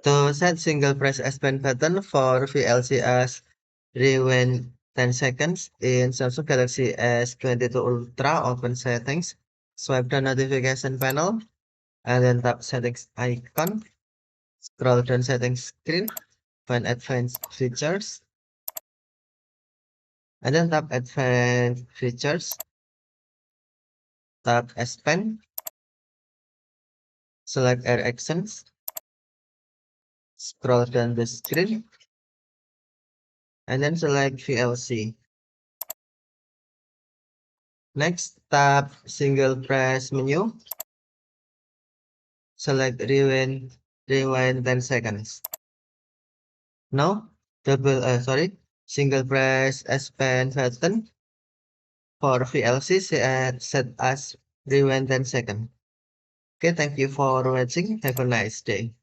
To set single press S Pen button for VLC as rewind 10 seconds in Samsung Galaxy S22 Ultra, open settings, swipe the notification panel, and then tap settings icon, scroll down settings screen, find advanced features, and then tap advanced features, tap S Pen, select air actions, scroll down the screen, and then select VLC. Next, tap single press menu, select rewind 10 seconds. Now, single press S Pen button for VLC set as rewind 10 seconds. Okay, thank you for watching. Have a nice day.